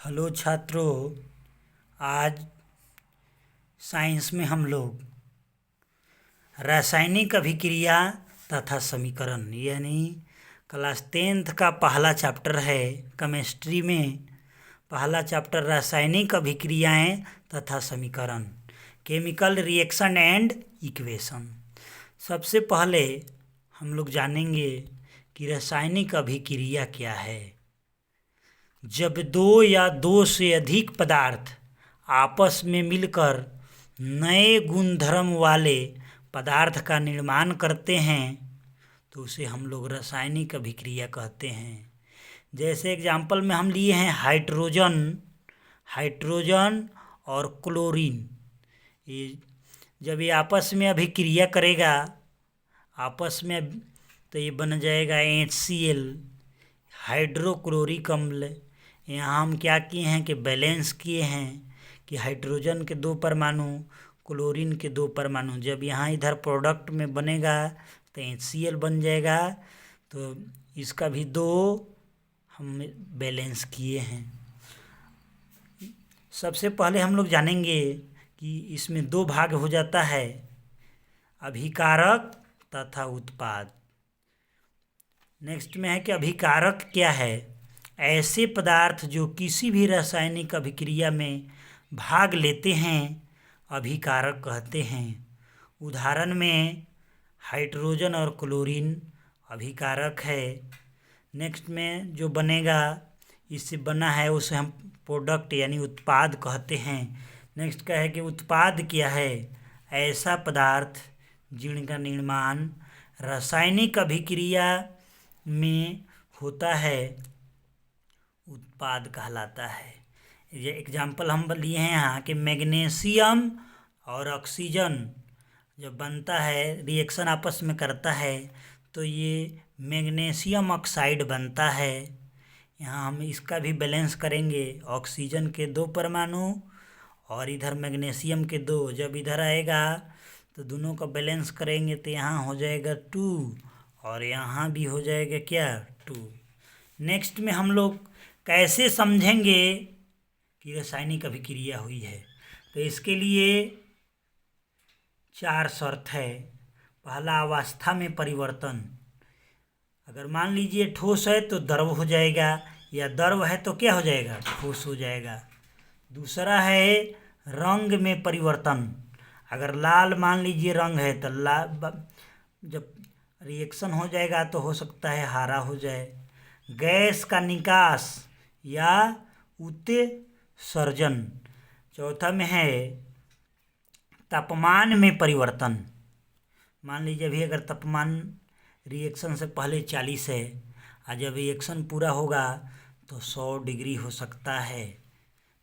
Hello छात्रों, आज science में हम लोग रासायनिक अभिक्रिया तथा समीकरण यानी क्लास 10th का पहला चैप्टर है। केमिस्ट्री में पहला चैप्टर रासायनिक अभिक्रियाएं तथा समीकरण, केमिकल रिएक्शन एंड इक्वेशन। सबसे पहले हम लोग जानेंगे कि रासायनिक अभिक्रिया क्या है। जब दो या दो से अधिक पदार्थ आपस में मिलकर नए गुणधर्म वाले पदार्थ का निर्माण करते हैं तो उसे हम लोग रासायनिक अभिक्रिया कहते हैं। जैसे एग्जाम्पल में हम लिए हैं हाइड्रोजन और क्लोरीन। ये जब ये आपस में अभिक्रिया करेगा आपस में तो ये बन जाएगा HCl, हाइड्रोक्लोरिक अम्ल। यहाँ हम क्या किए हैं कि बैलेंस किए हैं कि हाइड्रोजन के 2 परमाणु, क्लोरीन के 2 परमाणु। जब यहाँ इधर प्रोडक्ट में बनेगा तो HCl बन जाएगा, तो इसका भी 2 हम बैलेंस किए हैं। सबसे पहले हम लोग जानेंगे कि इसमें 2 भाग हो जाता है, अभिकारक तथा उत्पाद। नेक्स्ट में है कि अभिकारक क्या है। ऐसे पदार्थ जो किसी भी रासायनिक अभिक्रिया में भाग लेते हैं अभिकारक कहते हैं। उदाहरण में हाइड्रोजन और क्लोरीन अभिकारक है। नेक्स्ट में जो बनेगा, इससे बना है, उसे हम प्रोडक्ट यानी उत्पाद कहते हैं। नेक्स्ट का है कि उत्पाद क्या है। ऐसा पदार्थ जिनका निर्माण रासायनिक अभिक्रिया में होता है उत्पाद कहलाता है। ये एग्जाम्पल हम लिए हैं यहाँ कि मैग्नीशियम और ऑक्सीजन जब बनता है, रिएक्शन आपस में करता है तो ये मैग्नीशियम ऑक्साइड बनता है। यहाँ हम इसका भी बैलेंस करेंगे, ऑक्सीजन के 2 परमाणु और इधर मैग्नीशियम के 2। जब इधर आएगा तो दोनों का बैलेंस करेंगे तो यहाँ हो जाएगा 2 और यहाँ भी हो जाएगा क्या 2। नेक्स्ट में हम लोग कैसे समझेंगे कि रासायनिक अभिक्रिया हुई है, तो इसके लिए 4 शर्त है। पहला, अवस्था में परिवर्तन। अगर मान लीजिए ठोस है तो द्रव हो जाएगा, या द्रव है तो क्या हो जाएगा, ठोस हो जाएगा। दूसरा है रंग में परिवर्तन। अगर लाल मान लीजिए रंग है तो जब रिएक्शन हो जाएगा तो हो सकता है हरा हो जाए। गैस का निकास या उत्सर्जन। चौथा में है तापमान में परिवर्तन। मान लीजिए अभी अगर तापमान रिएक्शन से पहले 40 है और जब रिएक्शन पूरा होगा तो 100 डिग्री हो सकता है।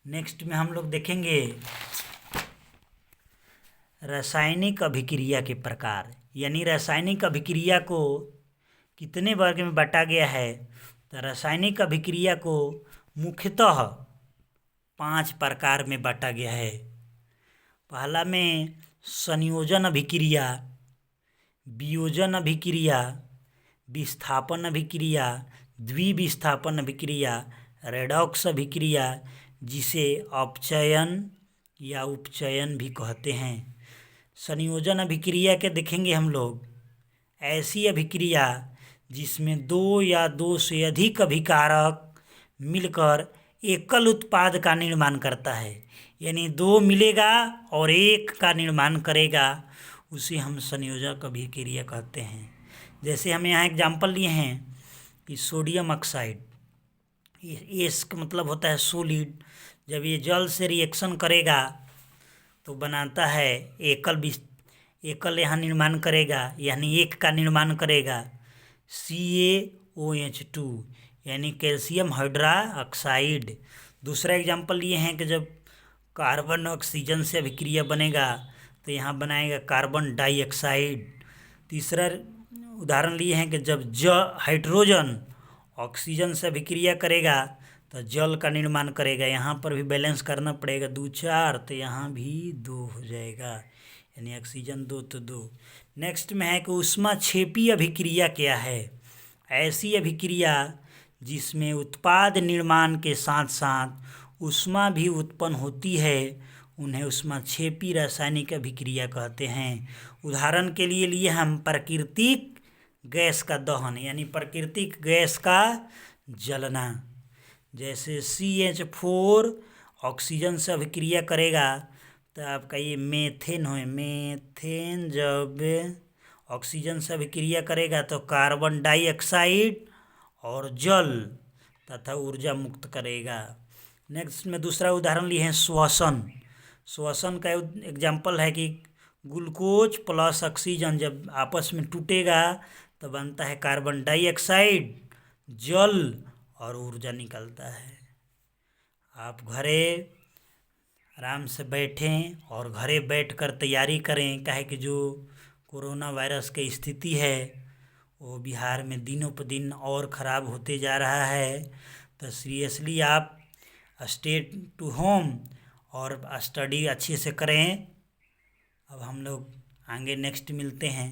नेक्स्ट में हम लोग देखेंगे रासायनिक अभिक्रिया के प्रकार, यानी रासायनिक अभिक्रिया को कितने वर्ग में बांटा गया है। तो रासायनिक अभिक्रिया को मुख्यतः 5 प्रकार में बांटा गया है। पहला में संयोजन अभिक्रिया, वियोजन अभिक्रिया, विस्थापन अभिक्रिया, द्विविस्थापन अभिक्रिया, रेडॉक्स अभिक्रिया, जिसे अपचयन या उपचयन भी कहते हैं। संयोजन अभिक्रिया के देखेंगे हम लोग, ऐसी अभिक्रिया जिसमें 2 या 2 से अधिक अभिकारक मिलकर एकल उत्पाद का निर्माण करता है, यानी 2 मिलेगा और 1 का निर्माण करेगा, उसे हम संयोजक अभिक्रिया कहते हैं। जैसे हम यहाँ एग्जाम्पल लिए हैं कि सोडियम ऑक्साइड, एस का मतलब होता है सॉलिड। जब ये जल से रिएक्शन करेगा तो बनाता है एकल यहाँ निर्माण करेगा, यानी 1 का निर्माण करेगा, CaOH2 यानी कैल्शियम हाइड्रोक्साइड। दूसरा एग्जाम्पल ये हैं कि जब कार्बन ऑक्सीजन से अभिक्रिया बनेगा तो यहाँ बनाएगा कार्बन डाइऑक्साइड। तीसरा उदाहरण लिए हैं कि जब हाइड्रोजन ऑक्सीजन से अभिक्रिया करेगा तो जल का निर्माण करेगा। यहाँ पर भी बैलेंस करना पड़ेगा, 2 4 तो यहाँ भी 2 हो जाएगा, यानी ऑक्सीजन 2 तो 2। नेक्स्ट में है कि ऊष्माक्षेपी अभिक्रिया क्या है। ऐसी अभिक्रिया जिसमें उत्पाद निर्माण के साथ साथ ऊष्मा भी उत्पन्न होती है, उन्हें ऊष्माक्षेपी रासायनिक अभिक्रिया कहते हैं। उदाहरण के लिए हम प्राकृतिक गैस का दहन, यानी प्राकृतिक गैस का जलना। जैसे CH4 ऑक्सीजन से अभिक्रिया करेगा तो आपका ये मेथेन हो, मेथेन जब ऑक्सीजन से अभिक्रिया करेगा तो कार्बन डाइऑक्साइड और जल तथा ऊर्जा मुक्त करेगा। नेक्स्ट में दूसरा उदाहरण लिए हैं श्वसन। श्वसन का एग्जाम्पल है कि ग्लूकोज प्लस ऑक्सीजन जब आपस में टूटेगा तो बनता है कार्बन डाइऑक्साइड, जल और ऊर्जा निकलता है। आप घरे आराम से बैठें और घरे बैठकर तैयारी करें, काहे कि जो कोरोना वायरस की स्थिति है वो बिहार में दिनों पर दिन और ख़राब होते जा रहा है। तो सीरियसली आप स्टे टू होम और स्टडी अच्छे से करें। अब हम लोग आगे नेक्स्ट मिलते हैं।